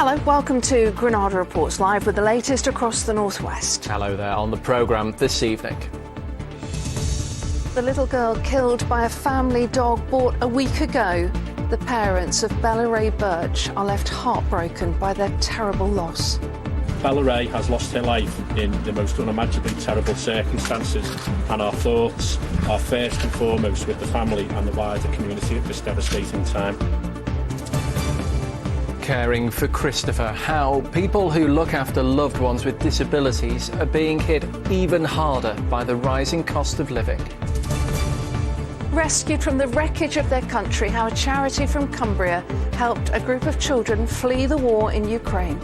Hello, welcome to Granada Reports, live with the latest across the northwest. Hello there. On the programme this evening. The little girl killed by a family dog bought a week ago. The parents of Bella Ray Birch are left heartbroken by their terrible loss. Bella Ray has lost her life in the most unimaginably terrible circumstances, and our thoughts are first and foremost with the family and the wider community at this devastating time. Caring for Christopher, how people who look after loved ones with disabilities are being hit even harder by the rising cost of living. Rescued from the wreckage of their country, how a charity from Cumbria helped a group of children flee the war in Ukraine.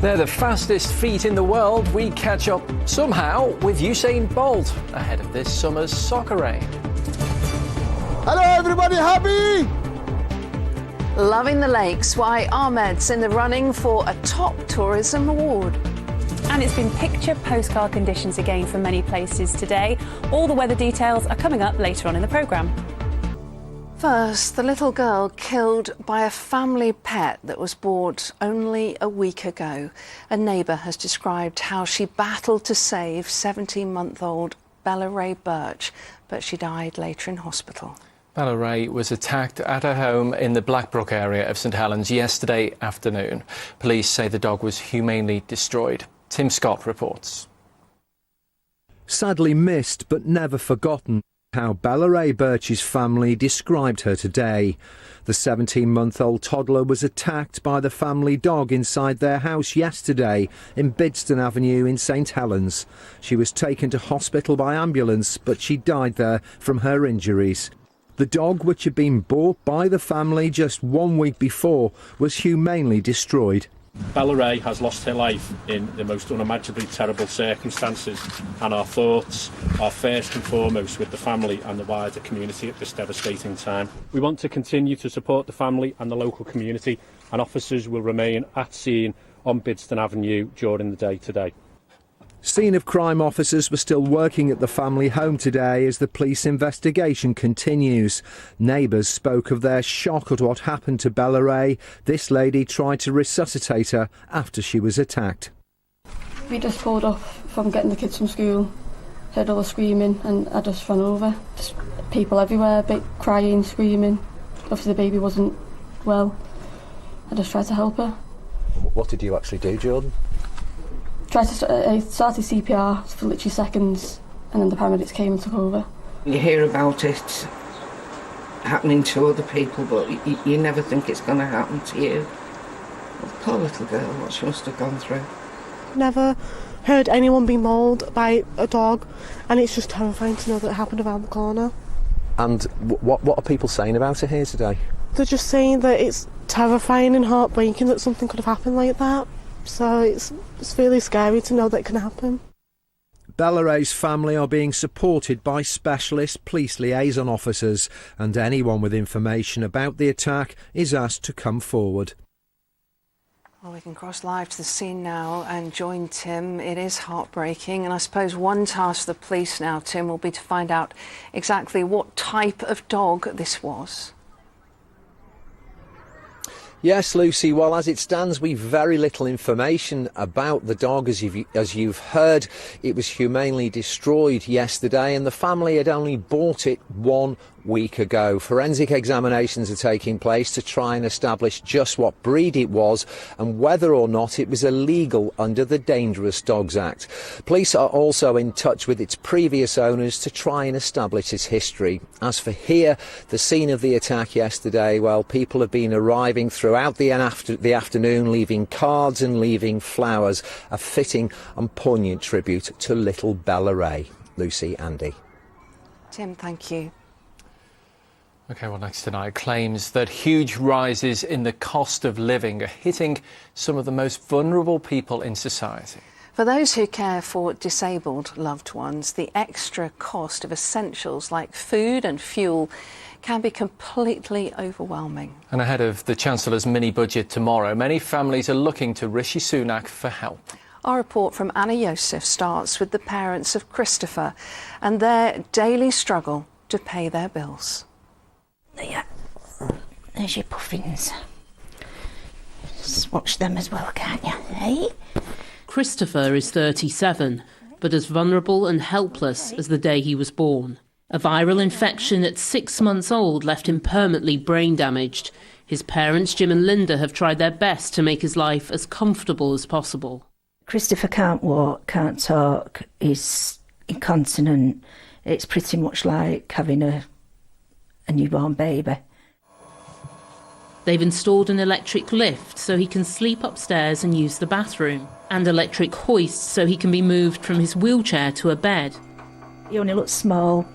They're the fastest feet in the world. We catch up somehow with Usain Bolt ahead of this summer's soccer rain. Hello everybody, happy? Loving the lakes, why Ahmed's in the running for a top tourism award. And it's been picture postcard conditions again for many places today. All the weather details are coming up later on in the programme. First, the little girl killed by a family pet that was bought only a week ago. A neighbour has described how she battled to save 17-month-old Bella Ray Birch, but she died later in hospital. Bella Ray was attacked at her home in the Blackbrook area of St Helens yesterday afternoon. Police say the dog was humanely destroyed. Tim Scott reports. Sadly missed but never forgotten, how Bella Ray Birch's family described her today. The 17-month-old toddler was attacked by the family dog inside their house yesterday in Bidston Avenue in St Helens. She was taken to hospital by ambulance, but she died there from her injuries. The dog, which had been bought by the family just 1 week before, was humanely destroyed. Bella Ray has lost her life in the most unimaginably terrible circumstances, and our thoughts are first and foremost with the family and the wider community at this devastating time. We want to continue to support the family and the local community, and officers will remain at scene on Bidston Avenue during the day today. Scene of crime officers were still working at the family home today as the police investigation continues. Neighbours spoke of their shock at what happened to Bella Ray. This lady tried to resuscitate her after she was attacked. We just pulled off from getting the kids from school, heard all the screaming, and I just ran over. Just people everywhere, crying, screaming. Obviously the baby wasn't well. I just tried to help her. What did you actually do, Jordan? I started CPR for literally seconds, and then the paramedics came and took over. You hear about it happening to other people, but you never think it's going to happen to you. Well, poor little girl, what she must have gone through. Never heard anyone be mauled by a dog, and it's just terrifying to know that it happened around the corner. And what are people saying about it here today? They're just saying that it's terrifying and heartbreaking that something could have happened like that. So it's really scary to know that it can happen. Bella Ray's family are being supported by specialist police liaison officers, and anyone with information about the attack is asked to come forward. Well, we can cross live to the scene now and join Tim. It is heartbreaking, and I suppose one task for the police now, Tim, will be to find out exactly what type of dog this was. Yes, Lucy, well, as it stands, we've very little information about the dog. As you've heard, it was humanely destroyed yesterday, and the family had only bought it 1 week ago. Forensic examinations are taking place to try and establish just what breed it was and whether or not it was illegal under the Dangerous Dogs Act. Police are also in touch with its previous owners to try and establish its history. As for here, the scene of the attack yesterday, well, people have been arriving throughout the afternoon, leaving cards and leaving flowers, a fitting and poignant tribute to little Bella Ray. Lucy, Andy. Tim, thank you. OK, well, next tonight, claims that huge rises in the cost of living are hitting some of the most vulnerable people in society. For those who care for disabled loved ones, the extra cost of essentials like food and fuel can be completely overwhelming. And ahead of the Chancellor's mini-budget tomorrow, many families are looking to Rishi Sunak for help. Our report from Anna Yosef starts with the parents of Christopher and their daily struggle to pay their bills. Yeah, there's your puffins. Just watch them as well, can't you? Hey? Christopher is 37, but as vulnerable and helpless as the day he was born. A viral infection at 6 months old left him permanently brain damaged. His parents, Jim and Linda, have tried their best to make his life as comfortable as possible. Christopher can't walk, can't talk, he's incontinent. It's pretty much like having a newborn baby. They've installed an electric lift so he can sleep upstairs and use the bathroom, and electric hoists so he can be moved from his wheelchair to a bed. He only looks small,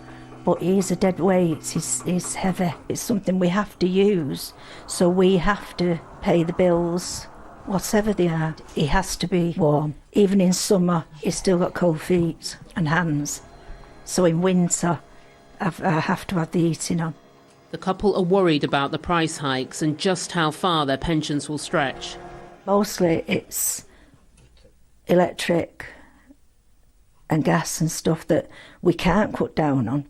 but he's a dead weight, he's heavy. It's something we have to use, so we have to pay the bills, whatever they are. He has to be warm. Even in summer, he's still got cold feet and hands. So in winter, I have to have the heating on. The couple are worried about the price hikes and just how far their pensions will stretch. Mostly it's electric and gas and stuff that we can't cut down on.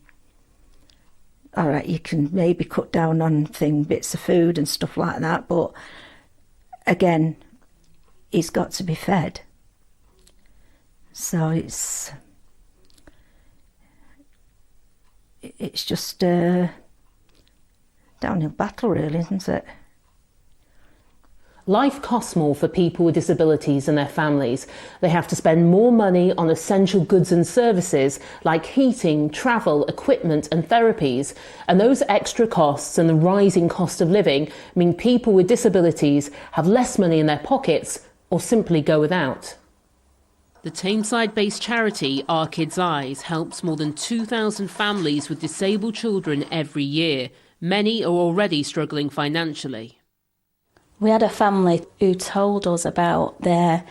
All right, you can maybe cut down on bits of food and stuff like that, but again, he's got to be fed. So it's just a downhill battle, really, isn't it? Life costs more for people with disabilities and their families. They have to spend more money on essential goods and services like heating, travel, equipment and therapies. And those extra costs and the rising cost of living mean people with disabilities have less money in their pockets or simply go without. The Tameside-based charity Our Kids' Eyes helps more than 2,000 families with disabled children every year. Many are already struggling financially. We had a family who told us about their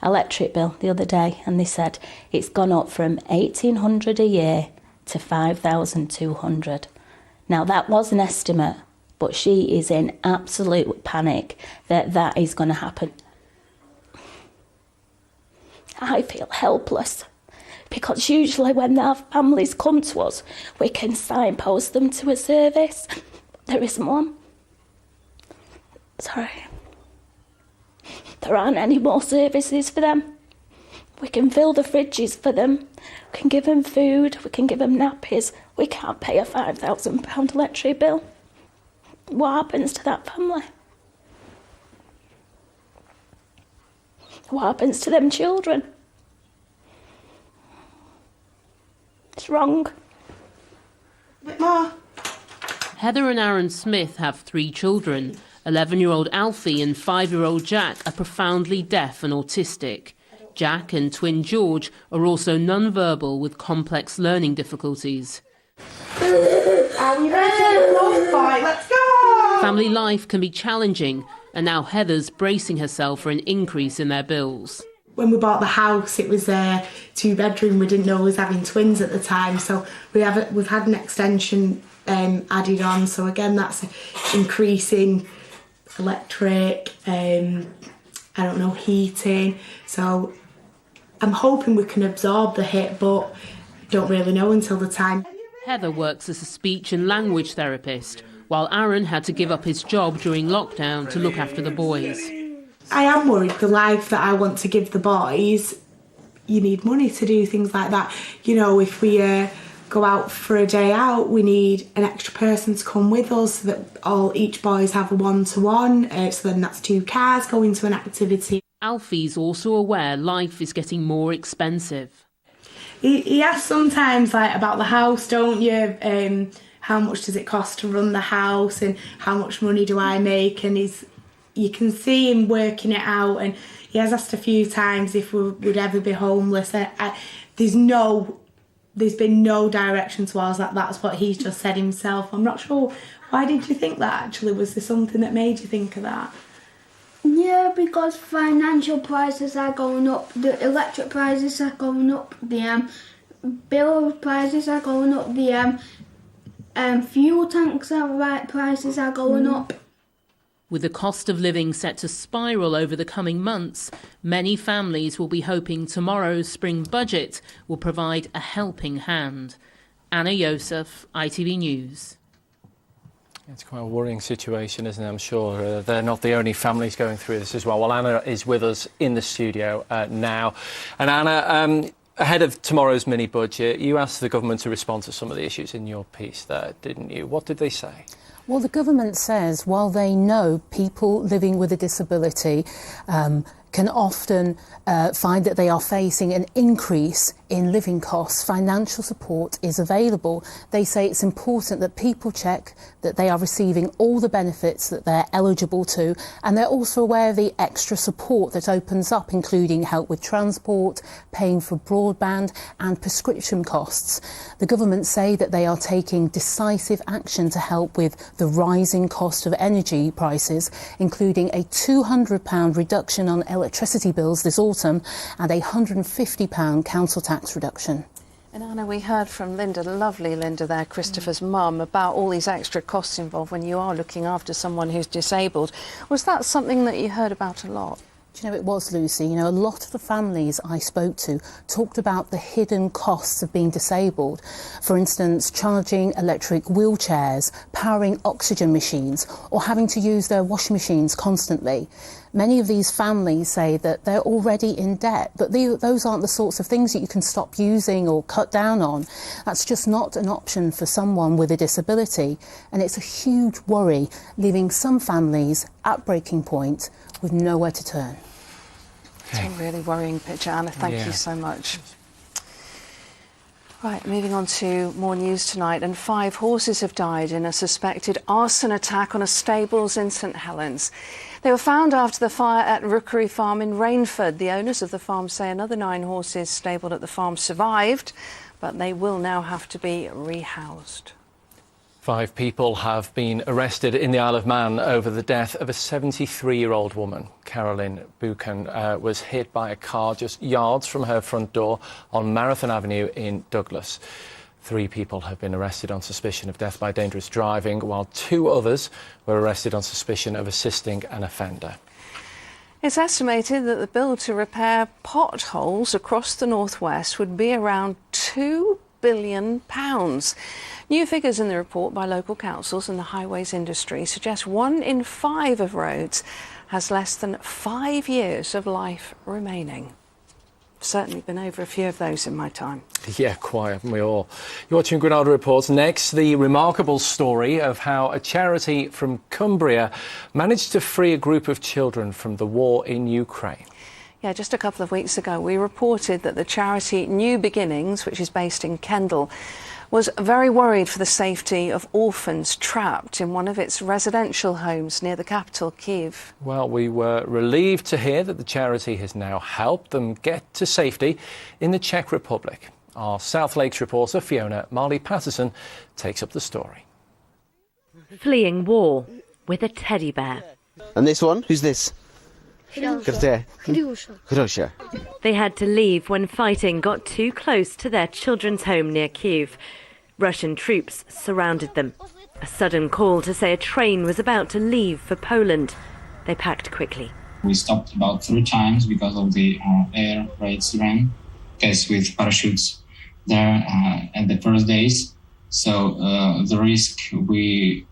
electric bill the other day, and they said it's gone up from $1,800 a year to $5,200. Now that was an estimate, but she is in absolute panic that is going to happen. I feel helpless because usually when our families come to us, we can signpost them to a service. There isn't one. Sorry. There aren't any more services for them. We can fill the fridges for them. We can give them food. We can give them nappies. We can't pay a £5,000 electric bill. What happens to that family? What happens to them children? It's wrong. A bit more. Heather and Aaron Smith have 3 children. 11-year-old Alfie and 5-year-old Jack are profoundly deaf and autistic. Jack and twin George are also non-verbal with complex learning difficulties. Are we ready? Let's go! Family life can be challenging, and now Heather's bracing herself for an increase in their bills. When we bought the house, it was a 2-bedroom. We didn't know we was having twins at the time, so we've had an extension added on. So again, that's increasing electric, heating. So I'm hoping we can absorb the hit, but don't really know until the time. Heather works as a speech and language therapist, while Aaron had to give up his job during lockdown to look after the boys. I am worried the life that I want to give the boys, you need money to do things like that. You know, if we go out for a day out, we need an extra person to come with us so that each boys have a one-to-one, so then that's 2 cars going to an activity. Alfie's also aware life is getting more expensive. He asks sometimes about the house, don't you? How much does it cost to run the house and how much money do I make? And you can see him working it out, and he has asked a few times if we would ever be homeless. There's been no direction towards that. That's what he's just said himself. I'm not sure. Why did you think that, actually? Was there something that made you think of that? Yeah, because financial prices are going up, the electric prices are going up, the bill prices are going up, the fuel tanks prices are going up. With the cost of living set to spiral over the coming months, many families will be hoping tomorrow's spring budget will provide a helping hand. Anna Yosef, ITV News. It's quite a worrying situation, isn't it? I'm sure they're not the only families going through this as well. Well, Anna is with us in the studio now. And Anna, ahead of tomorrow's mini-budget, you asked the government to respond to some of the issues in your piece there, didn't you? What did they say? Well, the government says while they know people living with a disability can often find that they are facing an increase in living costs, financial support is available. They say it's important that people check that they are receiving all the benefits that they're eligible to, and they're also aware of the extra support that opens up, including help with transport, paying for broadband and prescription costs. The government say that they are taking decisive action to help with the rising cost of energy prices, including a £200 reduction on electricity bills this autumn and a £150 council tax reduction. And Anna, we heard from Linda, lovely Linda there, Christopher's mum, about all these extra costs involved when you are looking after someone who's disabled. Was that something that you heard about a lot? Do you know, it was, Lucy. You know, a lot of the families I spoke to talked about the hidden costs of being disabled. For instance, charging electric wheelchairs, powering oxygen machines, or having to use their washing machines constantly. Many of these families say that they're already in debt, but those aren't the sorts of things that you can stop using or cut down on. That's just not an option for someone with a disability, and it's a huge worry, leaving some families at breaking point with nowhere to turn. It's a really worrying picture, Anna. Thank you so much. Right, moving on to more news tonight, and 5 horses have died in a suspected arson attack on a stables in St Helens. They were found after the fire at Rookery Farm in Rainford. The owners of the farm say another 9 horses stabled at the farm survived, but they will now have to be rehoused. 5 people have been arrested in the Isle of Man over the death of a 73-year-old woman. Carolyn Buchan was hit by a car just yards from her front door on Marathon Avenue in Douglas. 3 people have been arrested on suspicion of death by dangerous driving, while 2 others were arrested on suspicion of assisting an offender. It's estimated that the bill to repair potholes across the northwest would be around £2 billion. New figures in the report by local councils and the highways industry suggest 1 in 5 of roads has less than 5 years of life remaining. I've certainly been over a few of those in my time. Yeah, quite, haven't we all? You're watching Granada Reports. Next, the remarkable story of how a charity from Cumbria managed to free a group of children from the war in Ukraine. Yeah, just a couple of weeks ago, we reported that the charity New Beginnings, which is based in Kendal, was very worried for the safety of orphans trapped in one of its residential homes near the capital, Kyiv. Well, we were relieved to hear that the charity has now helped them get to safety in the Czech Republic. Our South Lakes reporter, Fiona Marley-Patterson, takes up the story. Fleeing war with a teddy bear. And this one? Who's this? They had to leave when fighting got too close to their children's home near Kyiv. Russian troops surrounded them. A sudden call to say a train was about to leave for Poland. They packed quickly. We stopped about 3 times because of the air raids Iran, guys with parachutes there at the first days. So the risk we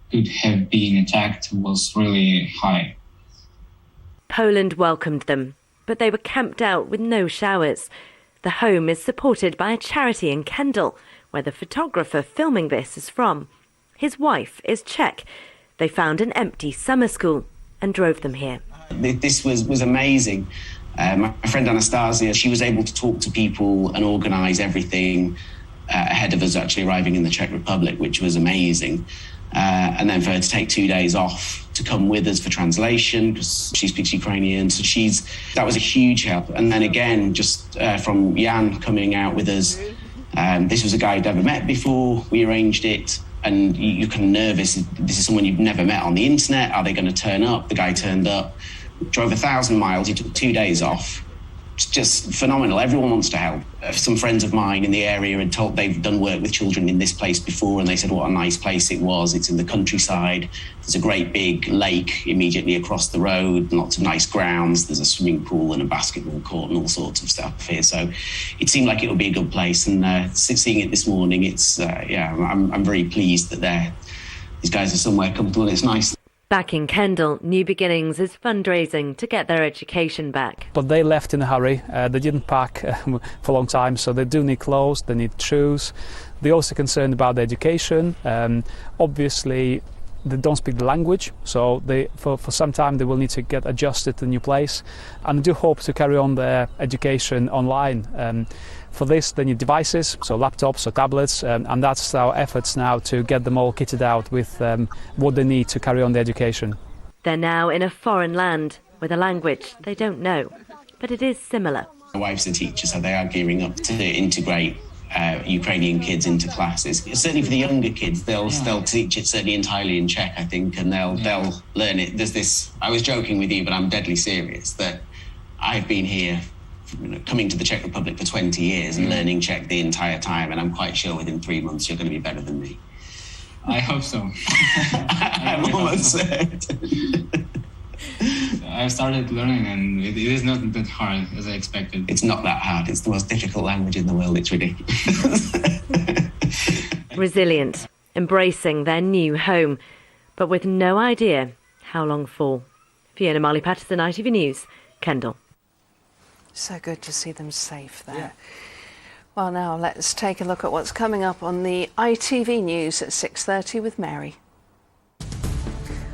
could have been attacked was really high. Poland welcomed them, but they were camped out with no showers. The home is supported by a charity in Kendal, where the photographer filming this is from. His wife is Czech. They found an empty summer school and drove them here. This was amazing. My friend Anastasia, she was able to talk to people and organise everything ahead of us actually arriving in the Czech Republic, which was amazing. And then for her to take 2 days off to come with us for translation, because she speaks Ukrainian, so that was a huge help. And then again, just from Jan coming out with us, this was a guy I'd never met before. We arranged it, and you're kind of nervous. This is someone you've never met on the internet. Are they going to turn up? The guy turned up, drove 1,000 miles. He took 2 days off. It's just phenomenal. Everyone wants to help. Some friends of mine in the area had told they've done work with children in this place before, and they said what a nice place it was. It's in the countryside. There's a great big lake immediately across the road, lots of nice grounds. There's a swimming pool and a basketball court and all sorts of stuff here. So it seemed like it would be a good place. And seeing it this morning, it's I'm very pleased that these guys are somewhere comfortable, and it's nice. Back in Kendal, New Beginnings is fundraising to get their education back. But they left in a hurry. They didn't pack for a long time, so they do need clothes, they need shoes. They're also concerned about their education. Obviously, they don't speak the language, so for some time they will need to get adjusted to the new place. And do hope to carry on their education online. For this, they need devices, so laptops or tablets, and that's our efforts now to get them all kitted out with what they need to carry on their education. They're now in a foreign land with a language they don't know, but it is similar. My wife's a teacher, so they are gearing up to integrate Ukrainian kids into classes. Certainly for the younger kids, they'll teach it certainly entirely in Czech, I think, and they'll learn it. There's this, I was joking with you, but I'm deadly serious, that I've been here coming to the Czech Republic for 20 years and learning Czech the entire time, and I'm quite sure within 3 months you're going to be better than me. I hope so. I'm almost certain. I've started learning, and it is not that hard as I expected. It's not that hard. It's the most difficult language in the world. It's ridiculous. Resilient, embracing their new home, but with no idea how long for. Fiona Marley-Patterson, ITV News, Kendal. So good to see them safe there. Yeah. Well, now let's take a look at what's coming up on the ITV News at 6:30 with Mary.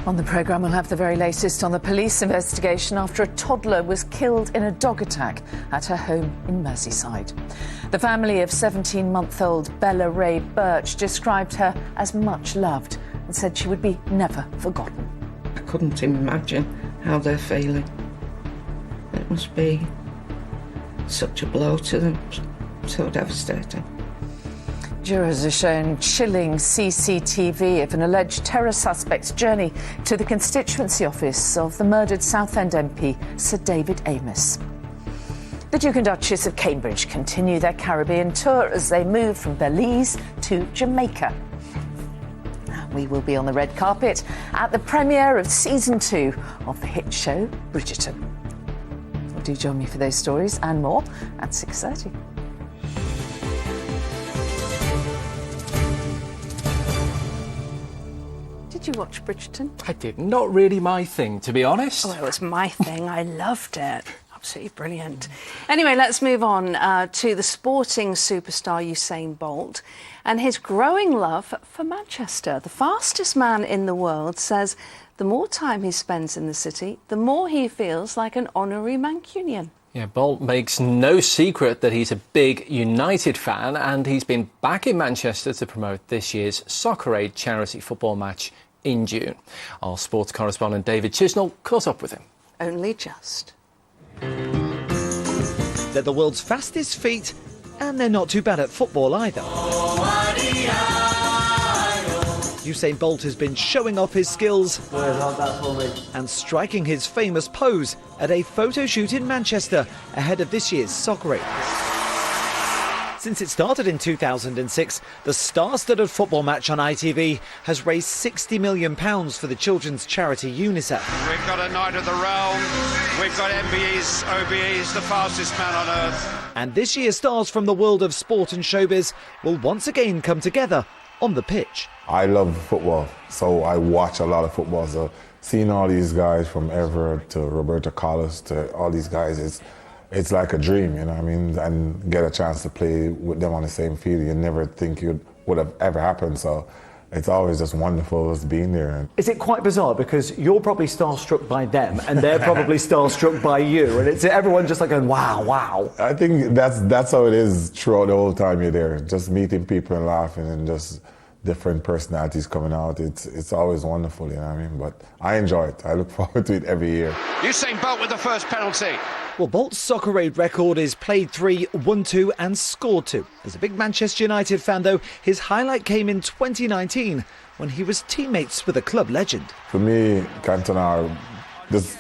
On the programme, we'll have the very latest on the police investigation after a toddler was killed in a dog attack at her home in Merseyside. The family of 17-month-old Bella Ray Birch described her as much loved and said she would be never forgotten. I couldn't imagine how they're feeling. It must be such a blow to them, so devastating. Jurors are shown chilling CCTV of an alleged terror suspect's journey to the constituency office of the murdered Southend MP Sir David Amos. The Duke and Duchess of Cambridge continue their Caribbean tour as they move from Belize to Jamaica. We will be on the red carpet at the premiere of season 2 of the hit show Bridgerton. Well, do join me for those stories and more at 6:30. Did you watch Bridgerton? I did. Not really my thing, to be honest. Oh, it was my thing. I loved it. Absolutely brilliant. Anyway, let's move on to the sporting superstar Usain Bolt and his growing love for Manchester. The fastest man in the world says the more time he spends in the city, the more he feels like an honorary Mancunian. Yeah, Bolt makes no secret that he's a big United fan, and he's been back in Manchester to promote this year's Soccer Aid charity football match in June. Our sports correspondent David Chisnell caught up with him. Only just. They're the world's fastest feet, and they're not too bad at football either. Usain Bolt has been showing off his skills and striking his famous pose at a photo shoot in Manchester ahead of this year's Soccer Aid. Since it started in 2006, the star-studded football match on ITV has raised £60 million for the children's charity UNICEF. We've got a Knight of the Realm, we've got MBE's, OBE's, the fastest man on earth. And this year, stars from the world of sport and showbiz will once again come together on the pitch. I love football, so I watch a lot of football. So seeing all these guys from Everett to Roberto Carlos to all these guys, it's like a dream, you know what I mean? And get a chance to play with them on the same field. You never think it would have ever happened. So it's always just wonderful just being there. Is it quite bizarre because you're probably starstruck by them and they're probably starstruck by you, and it's everyone just like going, wow, wow. I think that's how it is throughout the whole time you're there. Just meeting people and laughing and just different personalities coming out. It's always wonderful, you know what I mean? But I enjoy it. I look forward to it every year. Usain Bolt with the first penalty. Well, Bolt's Soccer Aid record is played 3, won 2 and scored 2. As a big Manchester United fan, though, his highlight came in 2019 when he was teammates with a club legend. For me, Cantona, just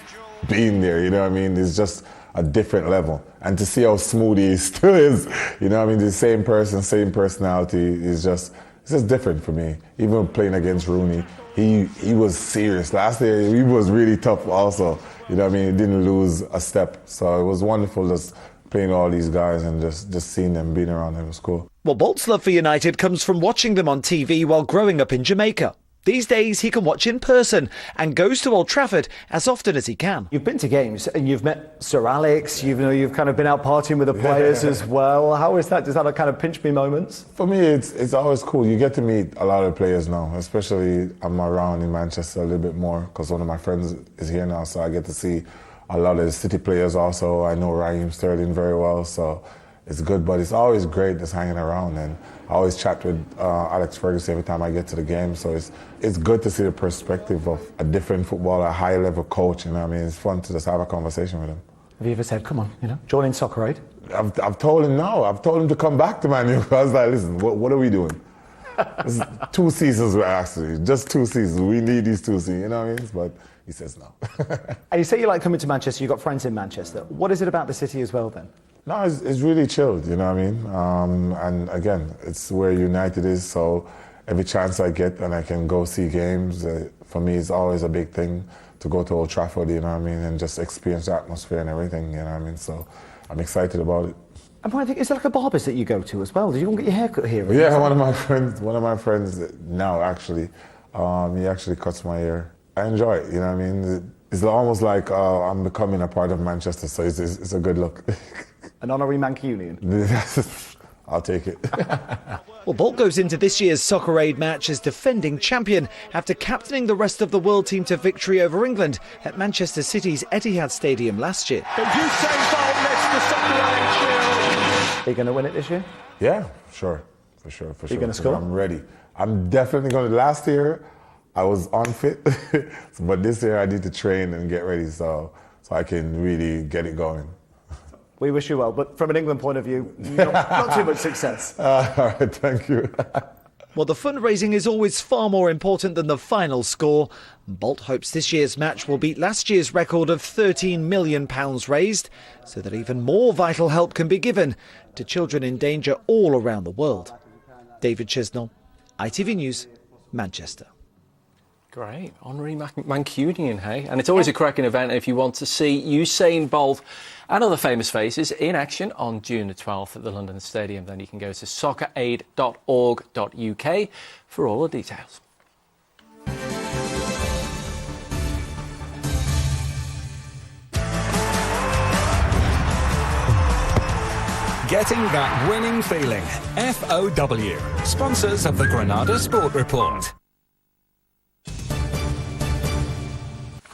being there, you know what I mean, is just a different level. And to see how smooth he still is, you know what I mean, the same person, same personality, is just... It's just different for me. Even playing against Rooney, he was serious. Last year, he was really tough also. You know what I mean? He didn't lose a step. So it was wonderful just playing all these guys and just seeing them, being around them. It was cool. Well, Bolt's love for United comes from watching them on TV while growing up in Jamaica. These days he can watch in person and goes to Old Trafford as often as he can. You've been to games and you've met Sir Alex, you've kind of been out partying with the players as well. How is that? Does that kind of pinch me moments? For me, it's always cool. You get to meet a lot of players now, especially I'm around in Manchester a little bit more because one of my friends is here now, so I get to see a lot of the City players also. I know Raheem Sterling very well, so it's good, but it's always great just hanging around, and I always chat with Alex Ferguson every time I get to the game, so it's good to see the perspective of a different footballer, a high-level coach, you know what I mean? It's fun to just have a conversation with him. Have you ever said, come on, join in Soccer Aid? I've told him no. I've told him to come back to Man U. I was like, listen, what are we doing? This is 2 seasons, actually, just 2 seasons. We need these 2 seasons, you know what I mean? But he says no. And you say you like coming to Manchester, you've got friends in Manchester. What is it about the city as well then? No, it's really chilled, you know what I mean? And again, it's where United is, so every chance I get and I can go see games, for me it's always a big thing to go to Old Trafford, you know what I mean, and just experience the atmosphere and everything, you know what I mean? So I'm excited about it. And I think, is there like a barber's that you go to as well? Do you want to get your hair cut here? Yeah, one of my friends now actually, he actually cuts my hair. I enjoy it, you know what I mean? It's almost like I'm becoming a part of Manchester, so it's a good look. An honorary Mancunian. I'll take it. Well, Bolt goes into this year's Soccer Aid match as defending champion after captaining the rest of the world team to victory over England at Manchester City's Etihad Stadium last year. But Usain Bolt lifts the Soccer Aid shield. Are you going to win it this year? Yeah, sure. For sure. Are you going to score? I'm ready. I'm definitely going to. Last year, I was unfit, but this year I need to train and get ready so I can really get it going. We wish you well, but from an England point of view, not too much success. All right, thank you. Well, the fundraising is always far more important than the final score. Bolt hopes this year's match will beat last year's record of £13 million raised, so that even more vital help can be given to children in danger all around the world. David Chisnell, ITV News, Manchester. Great, honorary Mancunian, hey? And it's always a cracking event if you want to see Usain Bolt and other famous faces in action on June the 12th at the London Stadium. Then you can go to socceraid.org.uk for all the details. Getting that winning feeling. FOW, sponsors of the Granada Sport Report.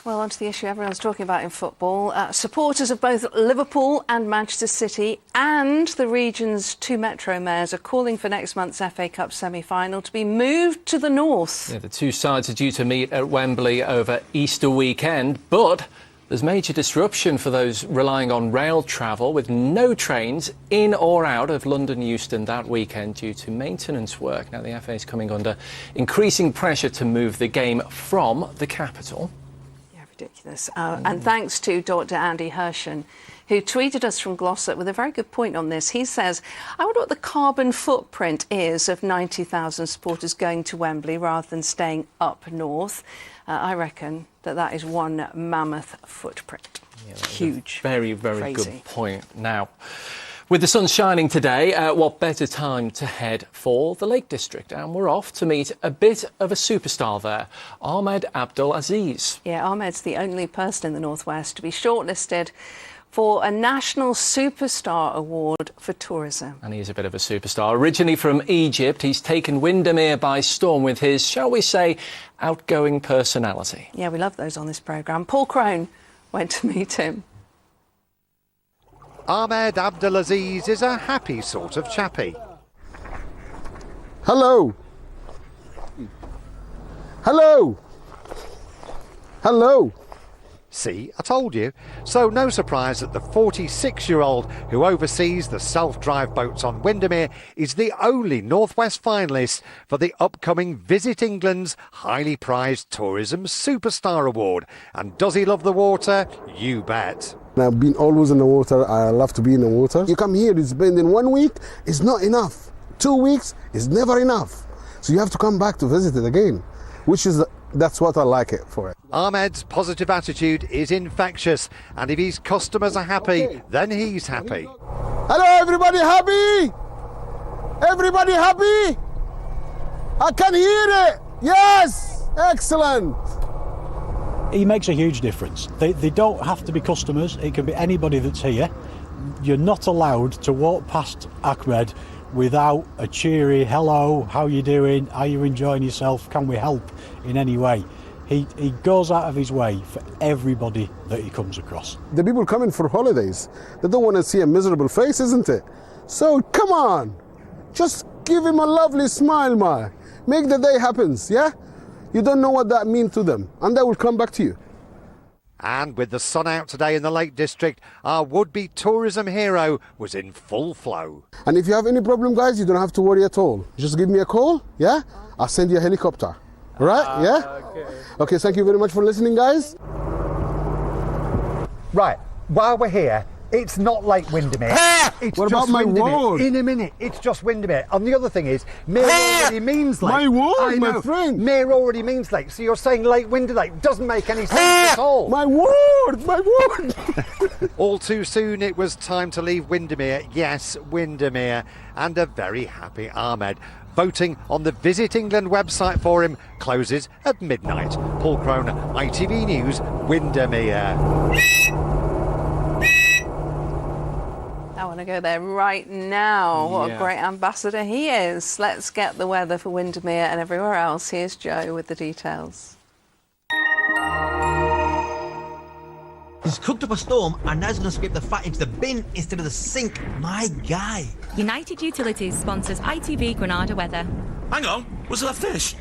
Well, on to the issue everyone's talking about in football. Supporters of both Liverpool and Manchester City and the region's 2 metro mayors are calling for next month's FA Cup semi-final to be moved to the north. Yeah, the two sides are due to meet at Wembley over Easter weekend, but there's major disruption for those relying on rail travel, with no trains in or out of London Euston that weekend due to maintenance work. Now, the FA is coming under increasing pressure to move the game from the capital. Ridiculous. And thanks to Dr. Andy Hershen, who tweeted us from Glossop with a very good point on this. He says, I wonder what the carbon footprint is of 90,000 supporters going to Wembley rather than staying up north. I reckon that is one mammoth footprint. Yeah, huge. Very, very crazy. Good point. Now, with the sun shining today, what better time to head for the Lake District? And we're off to meet a bit of a superstar there, Ahmed Abdelaziz. Yeah, Ahmed's the only person in the Northwest to be shortlisted for a National Superstar Award for Tourism. And he is a bit of a superstar. Originally from Egypt, he's taken Windermere by storm with his, shall we say, outgoing personality. Yeah, we love those on this programme. Paul Crone went to meet him. Ahmed Abdelaziz is a happy sort of chappie. Hello. Hello. Hello. See, I told you. So no surprise that the 46-year-old who oversees the self-drive boats on Windermere is the only Northwest finalist for the upcoming Visit England's highly prized Tourism Superstar Award. And does he love the water? You bet. I've been always in the water. I love to be in the water. You come here, you spend in 1 week, it's not enough. 2 weeks is never enough. So you have to come back to visit it again, that's what I like it for it. Ahmed's positive attitude is infectious, and if his customers are happy, then he's happy. Hello, everybody happy? Everybody happy? I can hear it. Yes. Excellent. He makes a huge difference. They don't have to be customers. It can be anybody that's here. You're not allowed to walk past Ahmed without a cheery hello, how you doing, are you enjoying yourself, can we help in any way? He goes out of his way for everybody that he comes across. The people coming for holidays, they don't want to see a miserable face, isn't it? So come on, just give him a lovely smile, man. Make the day happen, yeah? You don't know what that means to them, and they will come back to you. And with the sun out today in the Lake District, our would-be tourism hero was in full flow. And if you have any problem, guys, you don't have to worry at all. Just give me a call, yeah? I'll send you a helicopter. All right, yeah? Okay, thank you very much for listening, guys. Right, while we're here, it's not Lake Windermere. It's What just about my Windermere. word? In a minute, it's just Windermere. And the other thing is, Mere already means lake. My word, I know. my friend. Mere already means lake, so you're saying Lake Winderlake doesn't make any sense at all. My word, my word. All too soon, it was time to leave Windermere. Yes, Windermere. And a very happy Ahmed. Voting on the Visit England website for him closes at midnight. Paul Crone, ITV News, Windermere. I want to go there right now. What a great ambassador he is. Let's get the weather for Windermere and everywhere else. Here's Joe with the details. He's cooked up a storm and now he's going to scrape the fat into the bin instead of the sink. My guy. United Utilities sponsors ITV Granada weather. Hang on, was that fish?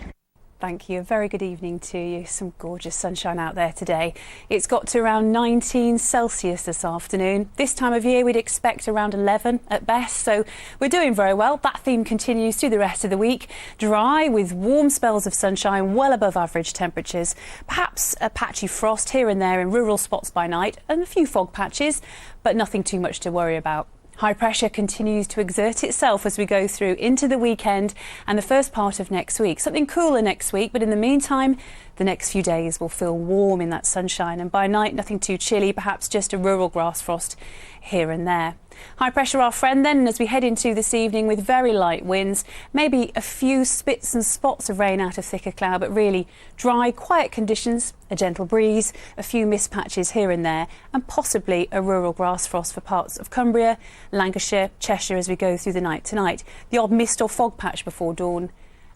Thank you. A very good evening to you. Some gorgeous sunshine out there today. It's got to around 19 Celsius this afternoon. This time of year we'd expect around 11 at best, so we're doing very well. That theme continues through the rest of the week. Dry with warm spells of sunshine well above average temperatures. Perhaps a patchy frost here and there in rural spots by night and a few fog patches, but nothing too much to worry about. High pressure continues to exert itself as we go through into the weekend and the first part of next week. Something cooler next week, but in the meantime, the next few days will feel warm in that sunshine, and by night nothing too chilly, perhaps just a rural grass frost here and there. High pressure our friend then, as we head into this evening with very light winds, maybe a few spits and spots of rain out of thicker cloud, but really dry, quiet conditions, a gentle breeze, a few mist patches here and there, and possibly a rural grass frost for parts of Cumbria, Lancashire, Cheshire as we go through the night tonight. The odd mist or fog patch before dawn,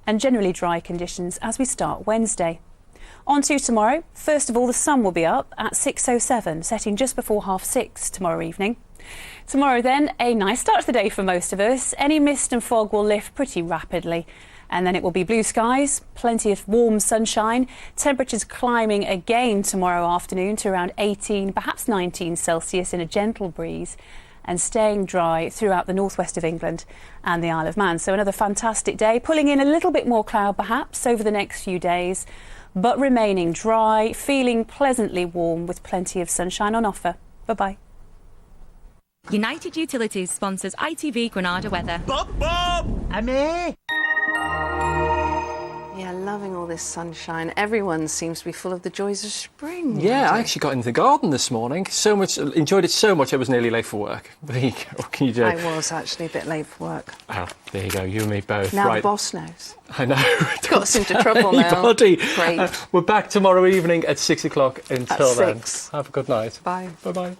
and generally dry conditions as we start Wednesday. On to tomorrow. First of all, the sun will be up at 6:07, setting just before 6:30 tomorrow evening. Tomorrow then, a nice start to the day for most of us. Any mist and fog will lift pretty rapidly. And then it will be blue skies, plenty of warm sunshine, temperatures climbing again tomorrow afternoon to around 18, perhaps 19 Celsius in a gentle breeze, and staying dry throughout the northwest of England and the Isle of Man. So another fantastic day, pulling in a little bit more cloud perhaps over the next few days, but remaining dry, feeling pleasantly warm with plenty of sunshine on offer. Bye-bye. United Utilities sponsors ITV Granada weather. Amy! Yeah, loving all this sunshine. Everyone seems to be full of the joys of spring. Yeah, I actually got into the garden this morning. Enjoyed it so much I was nearly late for work. There you go. What can you do? I was actually a bit late for work. Oh, there you go. You and me both. Now right. the boss knows. I know. Got us into trouble now. Anybody. Great. We're back tomorrow evening at 6 o'clock. Until at then, 6. have a good night. Bye. Bye-bye.